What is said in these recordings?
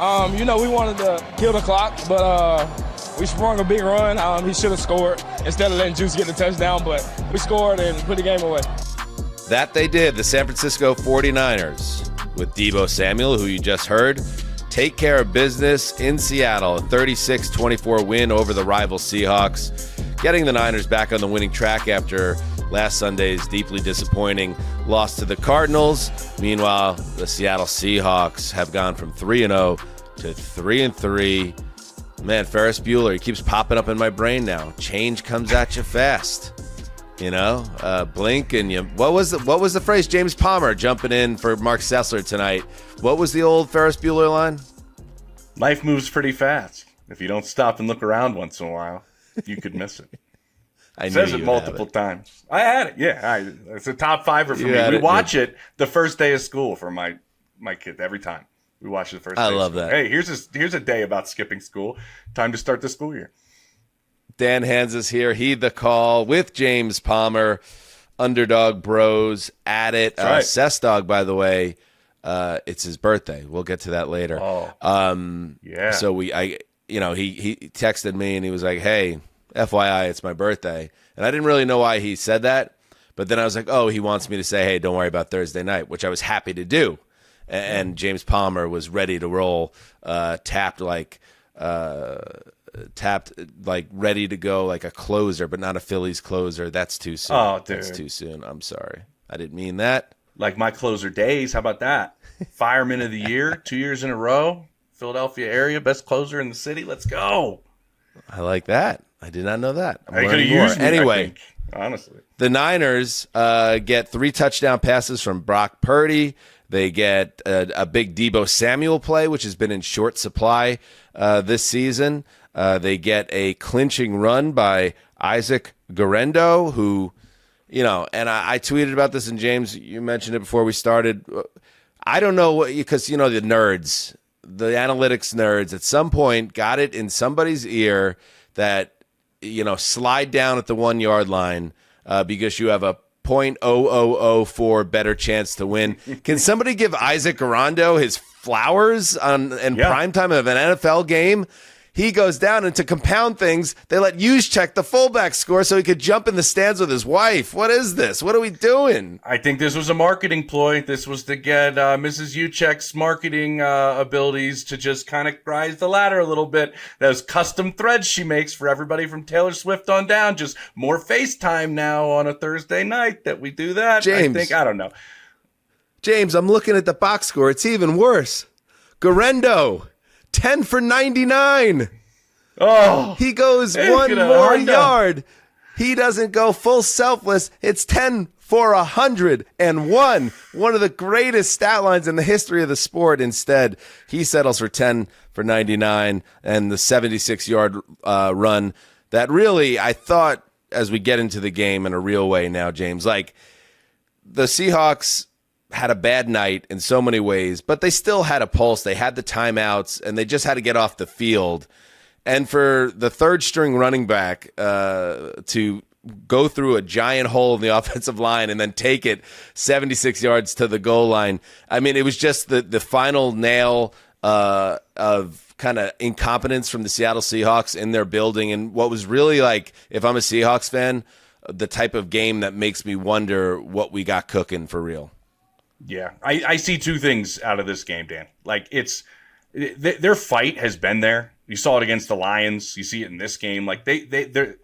We wanted to kill the clock, but we sprung a big run. He should have scored instead of letting Juice get the touchdown, but we scored and put the game away. That they did. The San Francisco 49ers, with Deebo Samuel, who you just heard, take care of business in Seattle. A 36-24 win over the rival Seahawks, getting the Niners back on the winning track after last Sunday's deeply disappointing loss to the Cardinals. Meanwhile, the Seattle Seahawks have gone from 3-0 to 3-3. Man, Ferris Bueller, he keeps popping up in my brain now. Change comes at you fast. Blink and you. What was the phrase? James Palmer jumping in for Mark Sessler tonight. What was the old Ferris Bueller line? Life moves pretty fast. If you don't stop and look around once in a while, you could miss it. I says it multiple times. I had it. Yeah, it's a top fiver for me. We watch it the first day of school for my kid every time. We watch it the first day. I love that. Hey, here's a day about skipping school. Time to start the school year. Dan Hanzus here. Heed the call with James Palmer. Underdog Bros at it. Right. Sessdog, by the way, it's his birthday. We'll get to that later. Oh, yeah. So he texted me and he was like, "Hey, FYI, it's my birthday." And I didn't really know why he said that, but then I was like, "Oh, he wants me to say, hey, don't worry about Thursday night," which I was happy to do. And James Palmer was ready to roll, tapped ready to go like a closer, but not a Phillies closer. That's too soon. Oh, dude. That's too soon. I'm sorry. I didn't mean that. Like my closer days. How about that? Fireman of the year, 2 years in a row. Philadelphia area, best closer in the city. Let's go. I like that. I did not know that. I could have used me, anyway, I think, honestly. The Niners get 3 touchdown passes from Brock Purdy. They get a big Deebo Samuel play, which has been in short supply this season. They get a clinching run by Isaac Guerendo, who, and I tweeted about this, and James, you mentioned it before we started. I don't know because, the nerds, the analytics nerds, at some point got it in somebody's ear that, slide down at the 1 yard line because you have a 0.0004 better chance to win. Can somebody give Isaac Guerendo his flowers in primetime of an NFL game? He goes down, and to compound things, they let Juszczyk, the fullback, score so he could jump in the stands with his wife. What is this? What are we doing? I think this was a marketing ploy. This was to get Mrs. Juszczyk's marketing abilities to just kind of rise the ladder a little bit. Those custom threads she makes for everybody from Taylor Swift on down. Just more FaceTime now on a Thursday night that we do that. James, I don't know. James, I'm looking at the box score. It's even worse. Guerendo, 10 for 99. Oh, he goes one more yard. He doesn't go full selfless. It's 10 for 101. One of the greatest stat lines in the history of the sport. Instead, he settles for 10 for 99 and the 76-yard run that really, I thought, as we get into the game in a real way now, James, like the Seahawks had a bad night in so many ways, but they still had a pulse. They had the timeouts, and they just had to get off the field. And for the third-string running back to go through a giant hole in the offensive line and then take it 76 yards to the goal line, I mean, it was just the final nail of kind of incompetence from the Seattle Seahawks in their building. And what was really like, if I'm a Seahawks fan, the type of game that makes me wonder what we got cooking for real. Yeah, I see two things out of this game, Dan. Like, their fight has been there. You saw it against the Lions. You see it in this game. Like, they're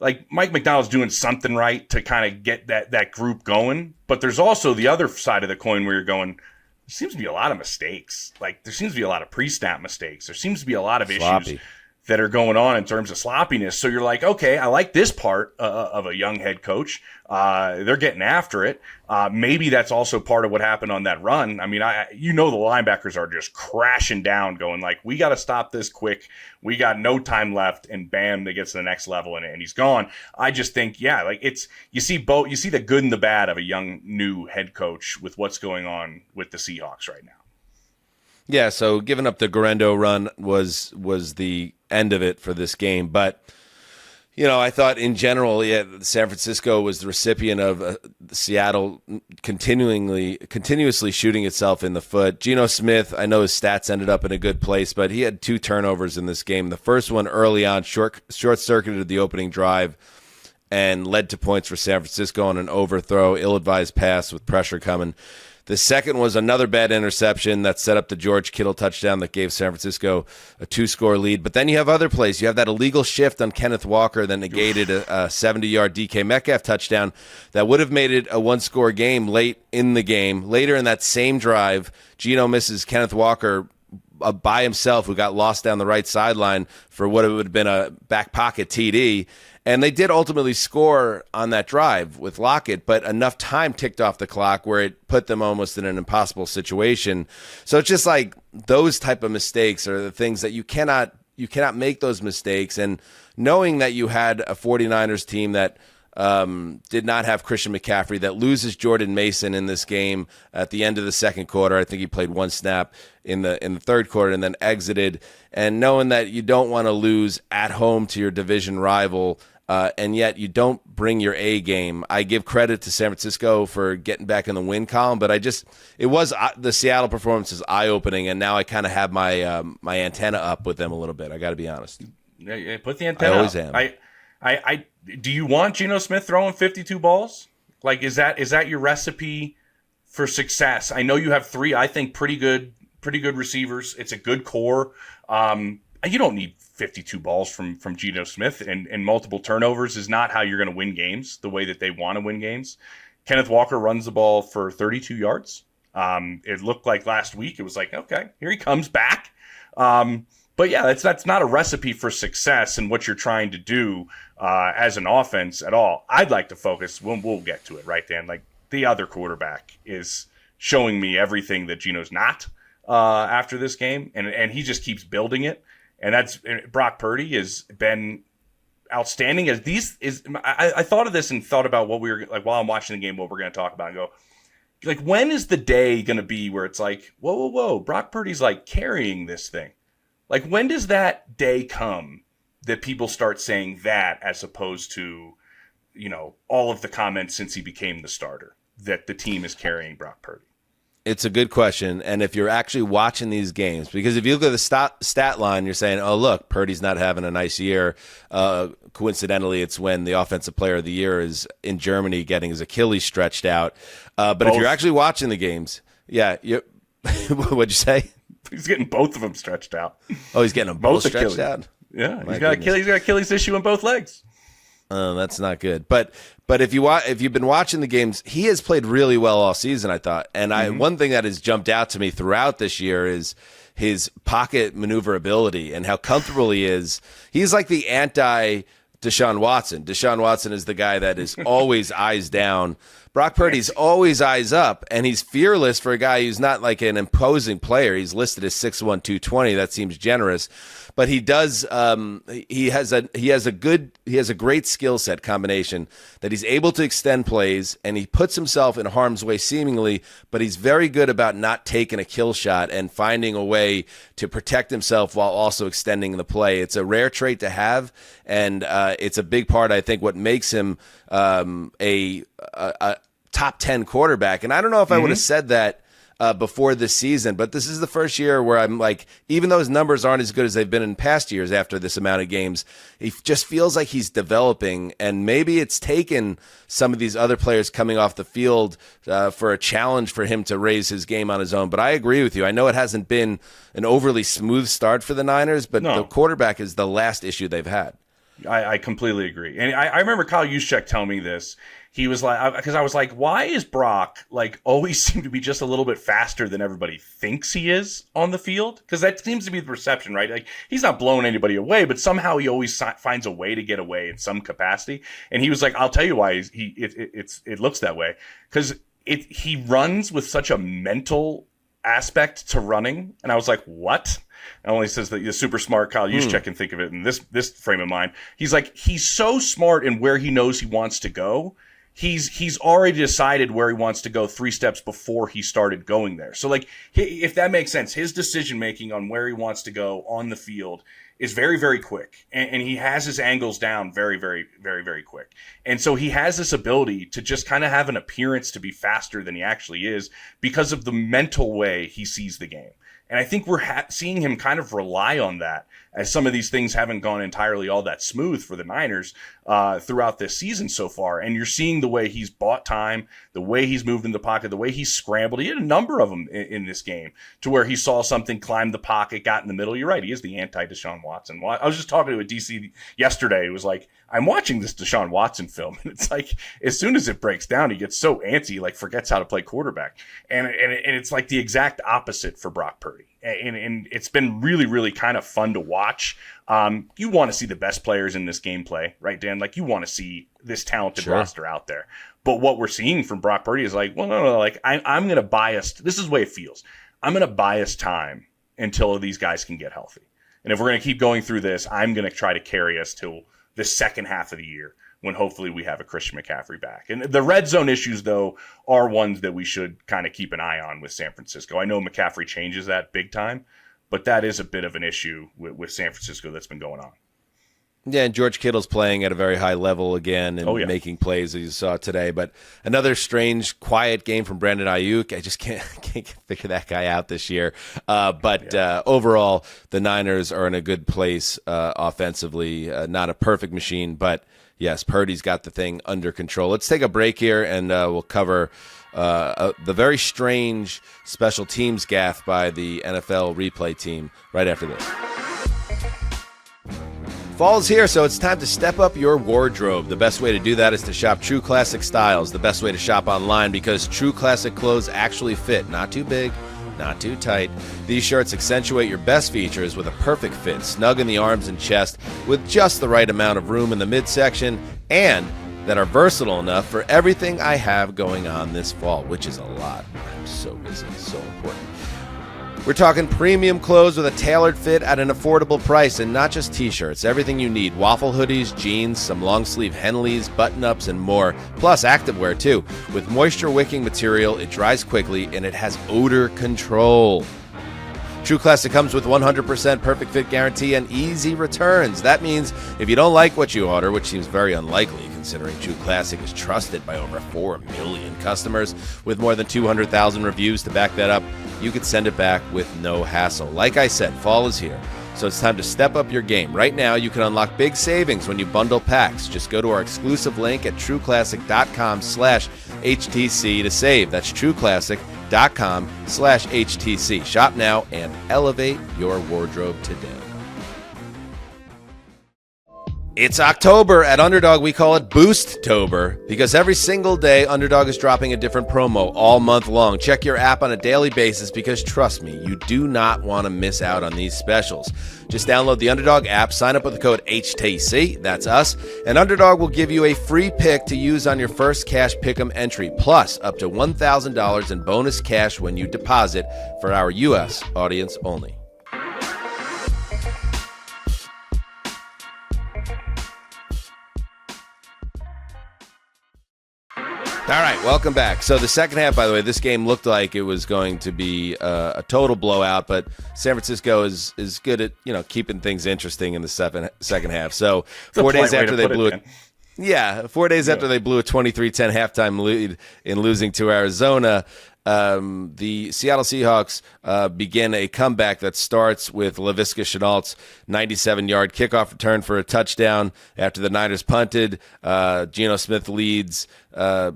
like Mike McDonald's doing something right to kind of get that group going. But there's also the other side of the coin where you're going, there seems to be a lot of mistakes. Like, there seems to be a lot of pre-snap mistakes. There seems to be a lot of issues that are going on in terms of sloppiness. So you're like, okay, I like this part of a young head coach. They're getting after it. Maybe that's also part of what happened on that run. I mean, the linebackers are just crashing down, going like, we got to stop this quick. We got no time left, and bam, they get to the next level, and he's gone. I just think, like you see the good and the bad of a young new head coach with what's going on with the Seahawks right now. Yeah, so giving up the Guerendo run was the end of it for this game. But, I thought in general, San Francisco was the recipient of Seattle continuously shooting itself in the foot. Geno Smith, I know his stats ended up in a good place, but he had 2 turnovers in this game. The first one early on short-circuited the opening drive and led to points for San Francisco on an overthrow, ill-advised pass with pressure coming. The second was another bad interception that set up the George Kittle touchdown that gave San Francisco a 2-score lead. But then you have other plays. You have that illegal shift on Kenneth Walker that negated a 70-yard DK Metcalf touchdown that would have made it a 1-score game late in the game. Later in that same drive, Geno misses Kenneth Walker by himself, who got lost down the right sideline for what it would have been a back pocket TD. And they did ultimately score on that drive with Lockett, but enough time ticked off the clock where it put them almost in an impossible situation. So it's just like those type of mistakes are the things that you cannot make those mistakes. And knowing that you had a 49ers team that did not have Christian McCaffrey, that loses Jordan Mason in this game at the end of the second quarter. I think he played 1 snap in the third quarter and then exited. And knowing that you don't want to lose at home to your division rival, and yet you don't bring your A game. I give credit to San Francisco for getting back in the win column, but the Seattle performance is eye-opening, and now I kind of have my my antenna up with them a little bit. I got to be honest. Yeah, put the antenna. I always up. am. Do you want Geno Smith throwing 52 balls? Like, is that your recipe for success? I know you have 3, I think, pretty good receivers. It's a good core. You don't need 52 balls from Geno Smith, and multiple turnovers is not how you're going to win games the way that they want to win games. Kenneth Walker runs the ball for 32 yards. It looked like last week it was like, okay, here he comes back. But yeah, that's not a recipe for success in what you're trying to do as an offense at all. I'd like to focus, we'll get to it, right, Dan? Like, the other quarterback is showing me everything that Geno's not after this game, and he just keeps building it. And that's Brock Purdy has been outstanding. I thought of this and thought about what we were like while I'm watching the game, what we're going to talk about, and go, like, when is the day going to be where it's like, whoa, Brock Purdy's like carrying this thing? Like, when does that day come that people start saying that, as opposed to, all of the comments since he became the starter, that the team is carrying Brock Purdy? It's a good question. And if you're actually watching these games, because if you look at the stat line, you're saying, oh, look, Purdy's not having a nice year. Coincidentally, it's when the Offensive Player of the Year is in Germany getting his Achilles stretched out. But if you're actually watching the games, what'd you say? He's getting both of them stretched out. Oh, he's getting them both stretched out? Yeah, he's got Achilles issue in both legs. That's not good. But if you've been watching the games, he has played really well all season, I thought. And one thing that has jumped out to me throughout this year is his pocket maneuverability and how comfortable he is. He's like the anti Deshaun Watson. Deshaun Watson is the guy that is always eyes down. Brock Purdy's always eyes up, and he's fearless for a guy who's not like an imposing player. He's listed as 6'1", 220. That seems generous. But he does. He has a great skill set combination that he's able to extend plays, and he puts himself in harm's way seemingly. But he's very good about not taking a kill shot and finding a way to protect himself while also extending the play. It's a rare trait to have, and it's a big part, I think, what makes him a top 10 quarterback. And I don't know if I would have said that before this season, but this is the first year where I'm like, even though his numbers aren't as good as they've been in past years after this amount of games, he just feels like he's developing, and maybe it's taken some of these other players coming off the field for a challenge for him to raise his game on his own. But I agree with you. I know it hasn't been an overly smooth start for the Niners, but the quarterback is the last issue they've had. I completely agree. And I remember Kyle Juszczyk telling me this. He was like, because I was like, why is Brock like always seem to be just a little bit faster than everybody thinks he is on the field? Because that seems to be the perception, right? Like, he's not blowing anybody away, but somehow he always finds a way to get away in some capacity. And he was like, I'll tell you why it looks that way. Because he runs with such a mental aspect to running. And I was like, what? And only says that the super smart Kyle Juszczyk can think of it in this frame of mind. He's like, he's so smart in where he knows he wants to go. he's already decided where he wants to go 3 steps before he started going there. So like, if that makes sense, his decision making on where he wants to go on the field is very, very quick. And he has his angles down very, very, very, very quick. And so he has this ability to just kind of have an appearance to be faster than he actually is because of the mental way he sees the game. And I think we're seeing him kind of rely on that, as some of these things haven't gone entirely all that smooth for the Niners throughout this season so far. And you're seeing the way he's bought time, the way he's moved in the pocket, the way he's scrambled. He had a number of them in this game to where he saw something, climbed the pocket, got in the middle. You're right. He is the anti-Deshaun Watson. I was just talking to a DC yesterday. It was like, I'm watching this Deshaun Watson film, and it's like, as soon as it breaks down, he gets so antsy, like forgets how to play quarterback. And it's like the exact opposite for Brock Purdy. And it's been really, really kind of fun to watch. You want to see the best players in this game play, right, Dan? Like, you want to see this talented roster out there. But what we're seeing from Brock Purdy is like, well, no, like, I'm going to bias. This is the way it feels. I'm going to bias time until these guys can get healthy. And if we're going to keep going through this, I'm going to try to carry us till the second half of the year, when hopefully we have a Christian McCaffrey back. And the red zone issues, though, are ones that we should kind of keep an eye on with San Francisco. I know McCaffrey changes that big time, but that is a bit of an issue with San Francisco that's been going on. Yeah, and George Kittle's playing at a very high level again and making plays, as you saw today. But another strange, quiet game from Brandon Ayuk. I just can't figure that guy out this year. Overall, the Niners are in a good place offensively. Not a perfect machine, but yes, Purdy's got the thing under control. Let's take a break here, and we'll cover the very strange special teams gaffe by the NFL replay team right after this. Fall's here, so it's time to step up your wardrobe. The best way to do that is to shop True Classic Styles, the best way to shop online, because True Classic clothes actually fit. Not too big, not too tight. These shirts accentuate your best features with a perfect fit, snug in the arms and chest, with just the right amount of room in the midsection, and that are versatile enough for everything I have going on this fall, which is a lot. I'm so busy, so important. We're talking premium clothes with a tailored fit at an affordable price, and not just t-shirts. Everything you need. Waffle hoodies, jeans, some long-sleeve Henleys, button-ups, and more. Plus activewear, too. With moisture-wicking material, it dries quickly, and it has odor control. True Classic comes with 100% perfect fit guarantee and easy returns. That means if you don't like what you order, which seems very unlikely considering True Classic is trusted by over 4 million customers with more than 200,000 reviews to back that up, you can send it back with no hassle. Like I said, fall is here, so it's time to step up your game. Right now, you can unlock big savings when you bundle packs. Just go to our exclusive link at trueclassic.com/HTC to save. That's trueclassic.com/HTC. Shop now and elevate your wardrobe today. It's October. At Underdog, we call it Boost-tober, because every single day, Underdog is dropping a different promo all month long. Check your app on a daily basis, because trust me, you do not want to miss out on these specials. Just download the Underdog app, sign up with the code HTC, that's us, and Underdog will give you a free pick to use on your first cash pick'em entry, plus up to $1,000 in bonus cash when you deposit, for our U.S. audience only. All right, welcome back. So the second half, by the way, this game looked like it was going to be a total blowout, but San Francisco is good at keeping things interesting in the second half. So 4 days after they blew it. Yeah, 4 days after they blew a 23-10 halftime lead in losing to Arizona, the Seattle Seahawks begin a comeback that starts with Laviska Shenault's 97-yard kickoff return for a touchdown after the Niners punted. Geno Smith leads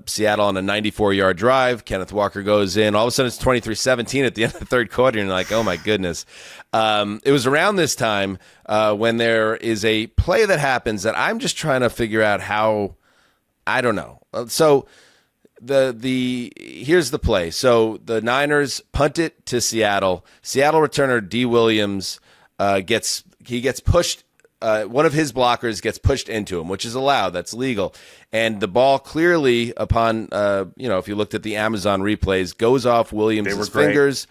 Seattle on a 94-yard drive. Kenneth Walker goes in. All of a sudden, it's 23-17 at the end of the third quarter, and you're like, oh, my goodness. It was around this time when there is a play that happens that I'm just trying to figure out how – I don't know. So – here's the play. So the Niners punt it to Seattle. Seattle returner D. Williams gets pushed. One of his blockers gets pushed into him, which is allowed. That's legal. And the ball clearly, upon if you looked at the Amazon replays, goes off Williams' fingers,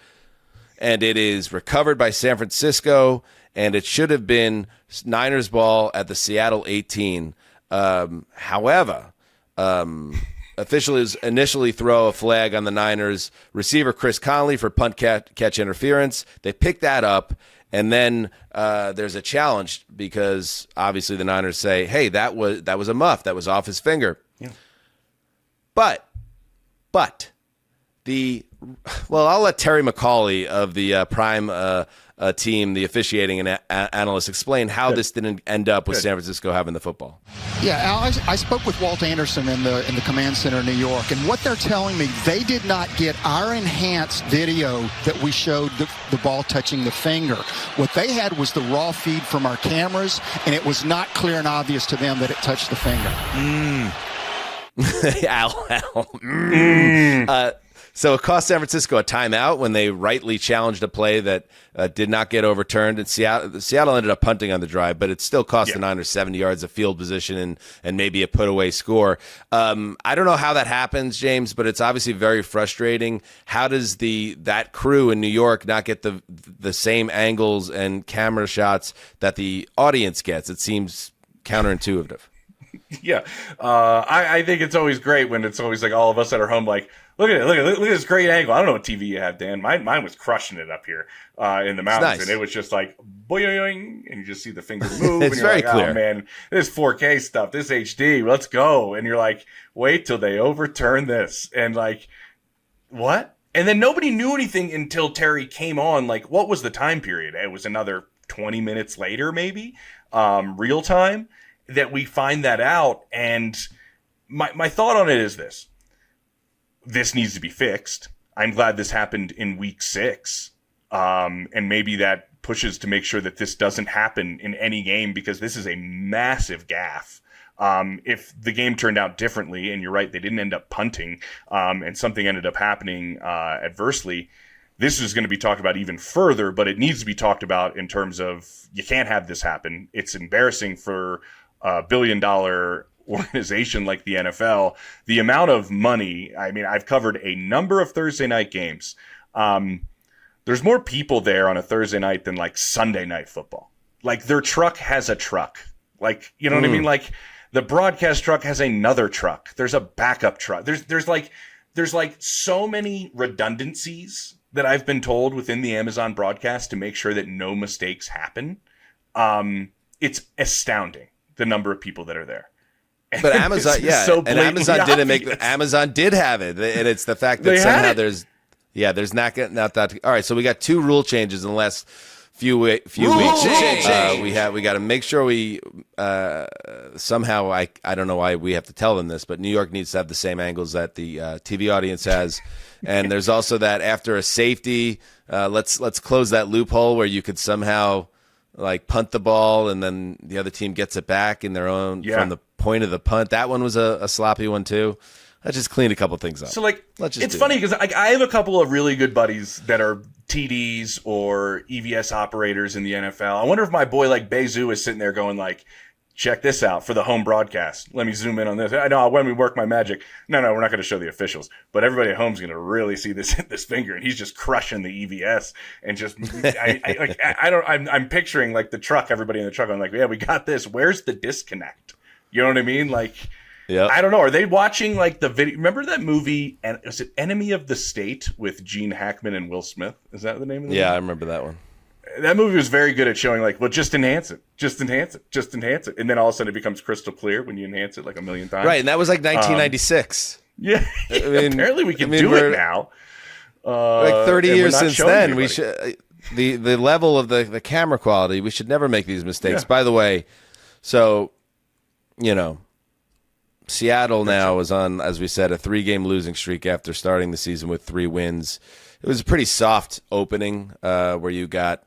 and it is recovered by San Francisco. And it should have been Niners ball at the Seattle 18. However. officials initially throw a flag on the Niners receiver Chris Conley for punt catch interference. They pick that up, and then there's a challenge because obviously the Niners say, "Hey, that was a muff. That was off his finger." Yeah. But I'll let Terry McCauley of the Prime team, the officiating and analyst, explain how this didn't end up with San Francisco having the football. Yeah, Al, I spoke with Walt Anderson in the command center in New York, and what they're telling me, they did not get our enhanced video that we showed the ball touching the finger. What they had was the raw feed from our cameras, and it was not clear and obvious to them that it touched the finger. So it cost San Francisco a timeout when they rightly challenged a play that did not get overturned. And Seattle ended up punting on the drive, but it still cost the Niners 70 yards of field position and maybe a put-away score. I don't know how that happens, James, but it's obviously very frustrating. How does that crew in New York not get the same angles and camera shots that the audience gets? It seems counterintuitive. Yeah. I think it's always great when it's always like all of us at our home, like, look at this great angle. I don't know what TV you have, Dan. Mine was crushing it up here in the mountains, nice. And it was just like boing, and you just see the finger move. It's and you're very like, clear. Oh man, this 4K stuff, this HD, let's go. And you're like, wait till they overturn this, and like, what? And then nobody knew anything until Terry came on. Like, what was the time period? It was another 20 minutes later, maybe, real time, that we find that out. And my thought on it is this. This needs to be fixed. I'm glad this happened in week 6. And maybe that pushes to make sure that this doesn't happen in any game, because this is a massive gaffe. If the game turned out differently, and you're right, they didn't end up punting, and something ended up happening adversely, this is going to be talked about even further, but it needs to be talked about in terms of you can't have this happen. It's embarrassing for a billion-dollar organization like the NFL. The amount of money, I mean, I've covered a number of Thursday night games. There's more people there on a Thursday night than like Sunday night football. Like, their truck has a truck. Like, you know what I mean? Like, the broadcast truck has another truck. There's a backup truck. There's like so many redundancies that I've been told within the Amazon broadcast to make sure that no mistakes happen. It's astounding, the number of people that are there. But Amazon, so and Amazon didn't make obvious. Amazon did have it, and it's the fact that somehow there's not that. All right, so we got 2 rule changes in the last few weeks. We got to make sure we somehow. I don't know why we have to tell them this, but New York needs to have the same angles that the TV audience has, and there's also that after a safety, let's close that loophole where you could somehow like punt the ball and then the other team gets it back in their own from the point of the punt. That one was a sloppy one too. I just cleaned a couple things up. So like, it's funny because I have a couple of really good buddies that are TDs or EVS operators in the NFL. I wonder if my boy like Bezu is sitting there going like, check this out for the home broadcast. Let me zoom in on this. I know when we work my magic. No, we're not going to show the officials, but everybody at home's going to really see this finger, and he's just crushing the EVS and just. I'm picturing like the truck, everybody in the truck. I'm like, yeah, we got this. Where's the disconnect? You know what I mean? Like, I don't know. Are they watching like the video? Remember that movie? And was it Enemy of the State with Gene Hackman and Will Smith? Is that the name of the movie? Yeah, I remember that one. That movie was very good at showing like, well, just enhance it. And then all of a sudden it becomes crystal clear when you enhance it like a million times. Right. And that was like 1996. I mean, apparently we can do it now. Like 30 years since then, we should, the level of the camera quality, we should never make these mistakes. By the way, so, Seattle now is on, as we said, a 3-game losing streak after starting the season with 3 wins. It was a pretty soft opening where you got,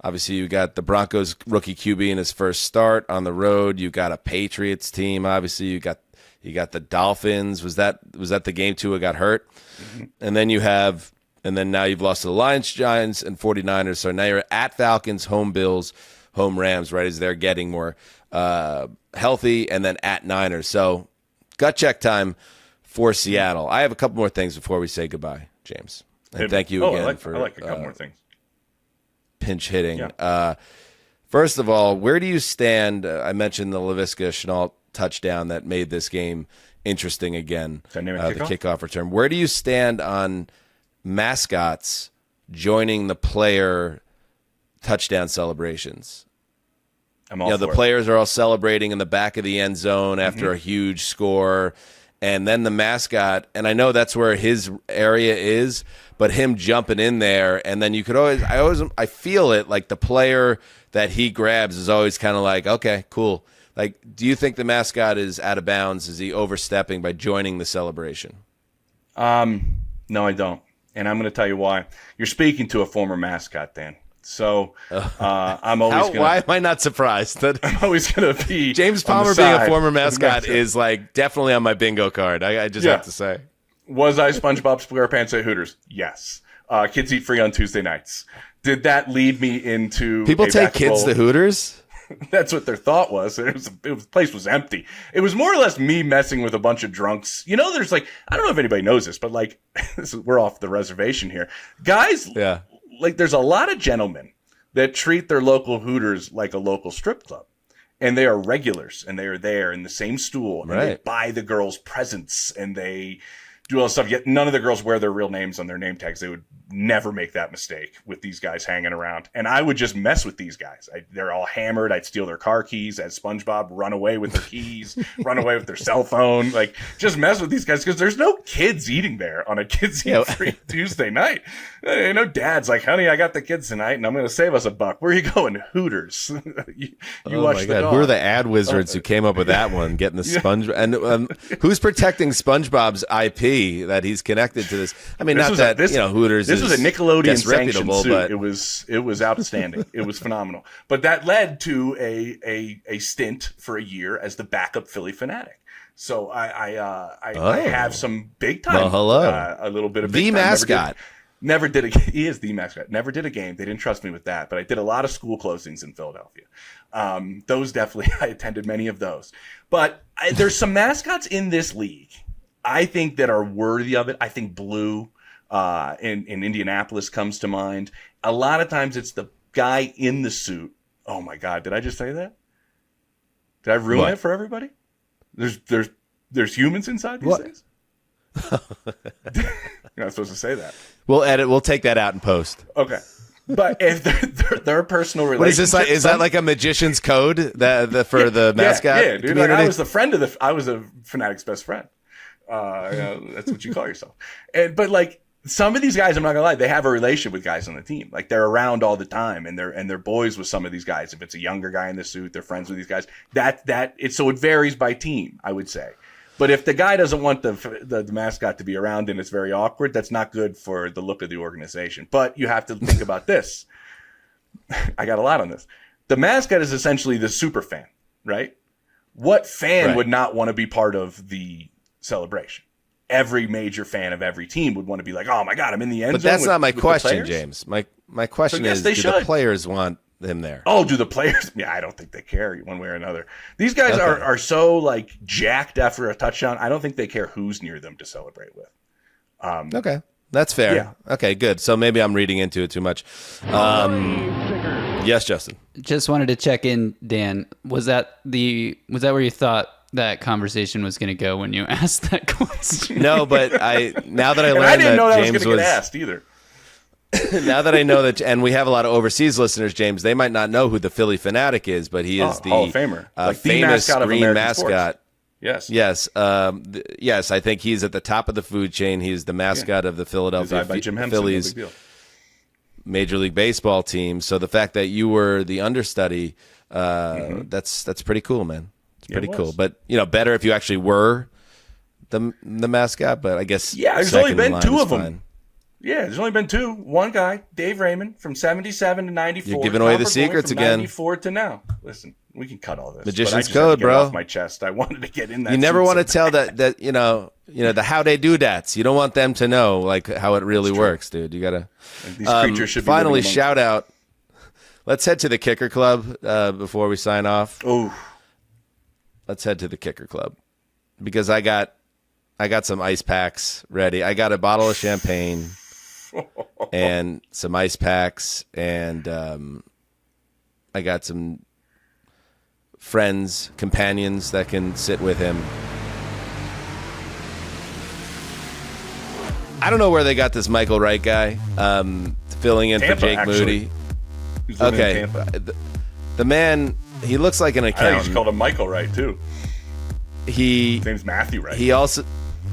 obviously you got the Broncos rookie QB in his first start on the road. You got a Patriots team. Obviously you got the Dolphins. Was that the game Tua got hurt? Mm-hmm. And then now you've lost to the Lions, Giants, and 49ers. So now you're at Falcons, home Bills, home Rams, right, as they're getting more healthy, and then at Niners. So gut check time for Seattle. I have a couple more things before we say goodbye, James. And thank you again I like a couple more things. Pinch hitting. First of all, where do you stand? I mentioned the Laviska Shenault touchdown that made this game interesting again. Dynamic the kickoff return. Where do you stand on mascots joining the player touchdown celebrations? I'm all for the it. players are all celebrating in the back of the end zone after a huge score, and then the mascot, and I know that's where his area is, but him jumping in there, and then you could I feel it, like the player that he grabs is always kind of like, okay, cool. Like, do you think the mascot is out of bounds? Is he overstepping by joining the celebration? No, I don't. And I'm going to tell you why. You're speaking to a former mascot, Dan. So I'm always going why am I not surprised? I'm always going to be James Palmer being a former mascot is like definitely on my bingo card. I just have to say. Was I SpongeBob SquarePants at Hooters? Yes. Kids eat free on Tuesday nights. Did that lead me into people take kids to Hooters? That's what their thought was. The place was empty. It was more or less me messing with a bunch of drunks. You know, there's like, I don't know if anybody knows this, but like, we're off the reservation here. Guys, like there's a lot of gentlemen that treat their local Hooters like a local strip club. And they are regulars, and they are there in the same stool. And they buy the girls presents, and they do all this stuff. Yet none of the girls wear their real names on their name tags. They would never make that mistake with these guys hanging around. And I would just mess with these guys. They're all hammered. I'd steal their car keys as SpongeBob, run away with their keys, run away with their cell phone. Like, just mess with these guys because there's no kids eating there on a kids eat free Tuesday night. You know, dad's like, honey, I got the kids tonight, and I'm going to save us $1. Where are you going? Hooters. you watch the dog. Who are the ad wizards who came up with that one? Getting the Sponge and who's protecting SpongeBob's IP that he's connected to this? I mean, Hooters. This was a Nickelodeon sanctioned suit. But It was outstanding. It was phenomenal. But that led to a stint for a year as the backup Philly fanatic. So I have some big time. Well, hello. A little bit of the big mascot. Never did a. He is the mascot. Never did a game. They didn't trust me with that. But I did a lot of school closings in Philadelphia. Those definitely, I attended many of those. But there's some mascots in this league, I think, that are worthy of it. I think Blue in Indianapolis comes to mind. A lot of times it's the guy in the suit. Oh my God, did I just say that? Did I ruin it for everybody? There's humans inside these things? You're not supposed to say that. We'll edit. We'll take that out in post. Okay. But if their personal relationship, what is this like? Is that like a magician's code for the mascot? Yeah, dude. Like, I was the fanatic's best friend. That's what you call yourself. But like some of these guys, I'm not gonna lie, they have a relationship with guys on the team. Like they're around all the time, and they're boys with some of these guys. If it's a younger guy in the suit, they're friends with these guys. So it varies by team, I would say. But if the guy doesn't want the mascot to be around and it's very awkward, that's not good for the look of the organization. But you have to think about this. I got a lot on this. The mascot is essentially the super fan, right? What fan would not want to be part of the celebration? Every major fan of every team would want to be like, oh my God, I'm in the end zone. But that's not my question, James. My question is, do the players want them there? Oh, do the players? Yeah, I don't think they care one way or another. These guys are so like jacked after a touchdown. I don't think they care who's near them to celebrate with. Okay, that's fair. Yeah. Okay, good. So maybe I'm reading into it too much. Yes, Justin. Just wanted to check in, Dan. Was that where you thought that conversation was going to go when you asked that question? No, but now that I learned I didn't know that James was going to get asked either. Now that I know that, and we have a lot of overseas listeners, James, they might not know who the Philly Fanatic is, but he is the Hall of Famer, like famous mascot green of mascot. Sports. Yes, yes. I think he's at the top of the food chain. He's the mascot of the Philadelphia Phillies Major League Baseball team. So the fact that you were the understudy, that's pretty cool, man. It's pretty cool. But better if you actually were the mascot. But I guess there's only been two of them. Fine. Yeah, there's only been two. One guy, Dave Raymond, from 77 to 94. You're giving away the secrets from again. 94 to now. Listen, we can cut all this. Magician's code, bro. Off my chest. I wanted to get in that. You never want to tell that the how they do that. You don't want them to know like how it really works, dude. You gotta. These creatures should finally shout out. Let's head to the Kicker Club before we sign off. Oh, let's head to the Kicker Club because I got some ice packs ready. I got a bottle of champagne. And some ice packs, and I got some friends, companions that can sit with him. I don't know where they got this Michael Wright guy filling in Tampa, for Jake actually. Moody. Who's living in Okay, Tampa. the man, he looks like an I think accountant. he's called him Michael Wright too. His His name's Matthew Wright. He also,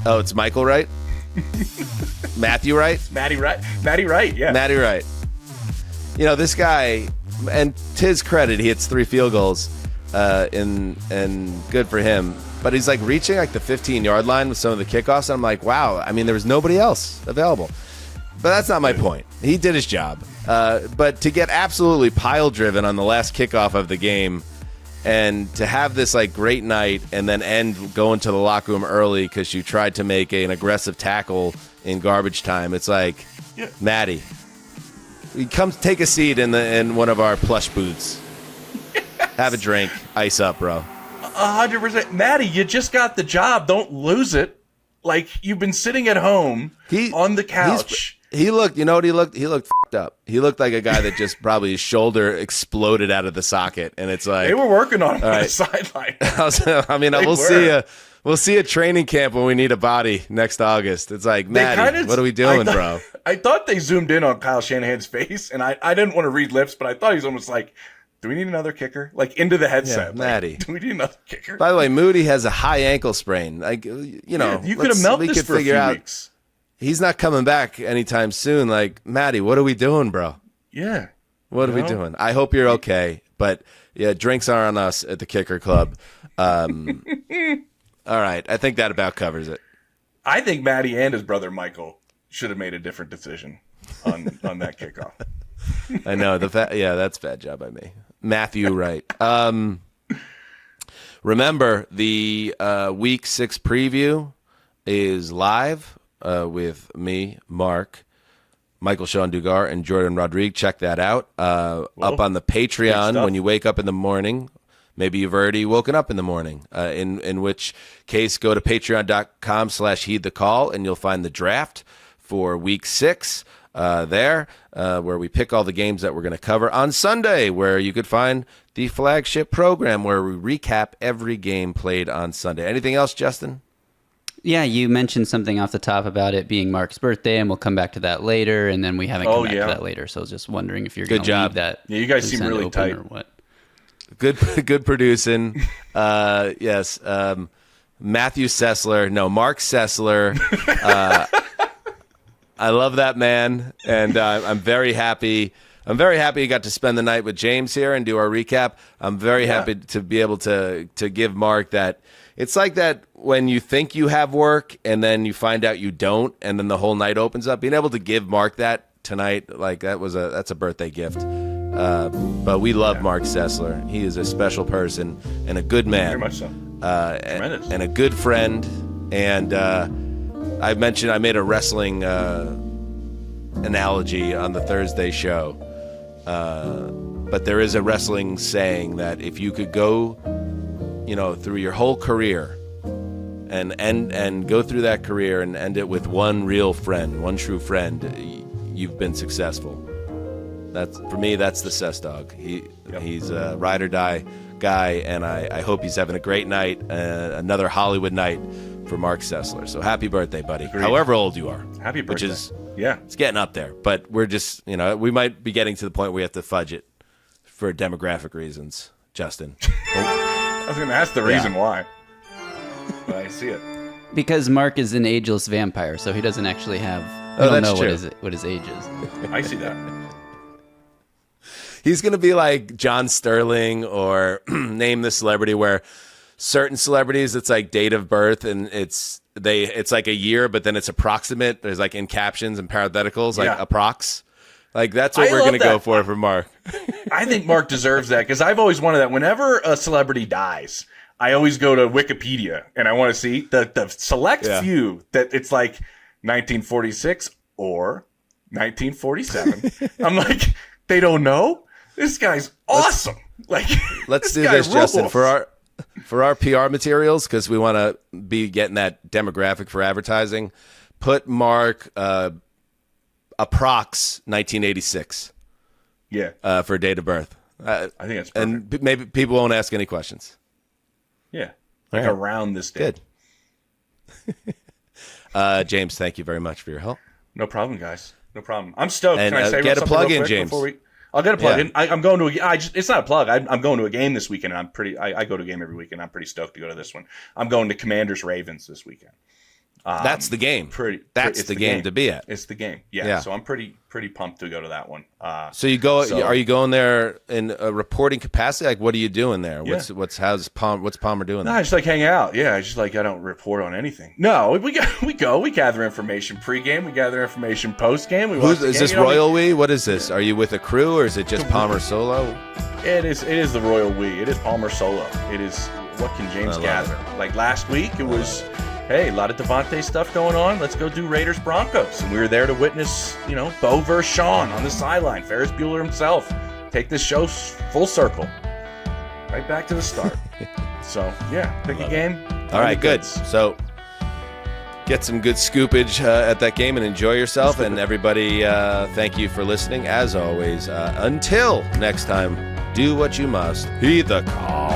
it's Michael Wright? Matthew Wright? Matty Wright. Matty Wright. Yeah. Matty Wright. You know, this guy, and to his credit, he hits 3 field goals, and good for him. But he's like reaching like the 15-yard line with some of the kickoffs. And I'm like, wow. I mean, there was nobody else available. But that's not my point. He did his job. But to get absolutely pile-driven on the last kickoff of the game, and to have this like great night and then go into the locker room early because you tried to make an aggressive tackle in garbage time. It's like, Yeah. Matty, come take a seat in one of our plush booths. Have a drink, ice up, bro. 100%. Matty, you just got the job. Don't lose it. Like, you've been sitting at home on the couch. He looked, you know what he looked? He looked f***ed up. He looked like a guy that just probably his shoulder exploded out of the socket, and it's like They were working on him on right. the sideline. I mean, we'll see a training camp when we need a body next August. It's like, Matty, what are we doing, bro? I thought they zoomed in on Kyle Shanahan's face, and I didn't want to read lips, but I thought he was almost like, do we need another kicker? Like, into the headset. Yeah, Matty. Do we need another kicker? By the way, Moody has a high ankle sprain. Like, you know, You could have melted this for a few out. weeks. He's not coming back anytime soon. Like, Matty, what are we doing, bro? Yeah. What are we doing? I hope you're okay. But, yeah, drinks are on us at the Kicker Club. All right. I think that about covers it. I think Matty and his brother Michael should have made a different decision on that kickoff. I know. That's a bad job by me. Matthew Wright. Remember, the Week 6 preview is live with me, Mark, Michael Sean Dugar, and Jordan Rodriguez. Check that out. Up on the Patreon when you wake up in the morning. Maybe you've already woken up in the morning, in which case go to patreon.com/heedthecall, and you'll find the draft for Week 6 there, where we pick all the games that we're going to cover on Sunday, where you could find the flagship program where we recap every game played on Sunday. Anything else, Justin? Yeah, you mentioned something off the top about it being Mark's birthday, and we'll come back to that later, and then we haven't come back to that later, so I was just wondering if you're going to leave that. Yeah, you guys seem consent really open tight. or what. Good producing. Yes. Matthew Sessler. No, Mark Sessler. I love that man, and I'm very happy. I'm very happy you got to spend the night with James here and do our recap. I'm very happy to be able to give Mark that. It's like that when you think you have work and then you find out you don't, and then the whole night opens up. Being able to give Mark that tonight, like that's a birthday gift. But we love Mark Sessler. He is a special person and a good man. Very much so. Tremendous. And a good friend. And I mentioned I made a wrestling analogy on the Thursday show. But there is a wrestling saying that if you could go, through your whole career and go through that career and end it with one real friend, one true friend, you've been successful. For me, that's the Cess Dog. He's a ride or die guy, and I hope he's having a great night, another Hollywood night for Mark Sessler. So happy birthday, buddy. Agreed. However old you are. Happy birthday. Which is, yeah, it's getting up there. But we're just, we might be getting to the point where we have to fudge it for demographic reasons, Justin. I was going to ask the reason why, but I see it. Because Mark is an ageless vampire, so he doesn't actually have. Oh, I don't that's know true. what his age is. I see that. He's going to be like John Sterling or Name the Celebrity, where certain celebrities, it's like date of birth and it's like a year, but then it's approximate. There's like in captions and parentheticals, like approx. Like that's what we're going to go for Mark. I think Mark deserves that because I've always wanted that. Whenever a celebrity dies, I always go to Wikipedia and I want to see the select few that it's like 1946 or 1947. I'm like, they don't know? This guy's awesome. Let's do this, Justin, for our PR materials, because we want to be getting that demographic for advertising. Put Mark approx 1986. Yeah. For date of birth. I think that's perfect. And maybe people won't ask any questions. Yeah, like around this day. Good. James, thank you very much for your help. No problem, guys. No problem. I'm stoked. And, Can I say get a plug in, James? I'll get a plug in. I'm going to it's not a plug. I'm going to a game this weekend. And I go to a game every weekend. I'm pretty stoked to go to this one. I'm going to Commanders-Ravens this weekend. That's the game. That's the game to be at. It's the game. Yeah. So I'm pretty pumped to go to that one. So you go? Are you going there in a reporting capacity? Like, what are you doing there? What's Palmer doing there? No, I just like hang out. Yeah, I just like I don't report on anything. No, we go. We gather information pregame. We gather information postgame. Is this Royal We? What is this? Are you with a crew or is it just Palmer solo? It is the Royal We. It is Palmer solo. It is what can James gather? Like last week, it was. Hey, a lot of Devontae stuff going on. Let's go do Raiders-Broncos. And we were there to witness, Bo versus Sean on the sideline. Ferris Bueller himself. Take this show full circle. Right back to the start. So, yeah, pick a game. All right, good. So, get some good scoopage at that game and enjoy yourself. And everybody, thank you for listening. As always, until next time, do what you must. Heed the call.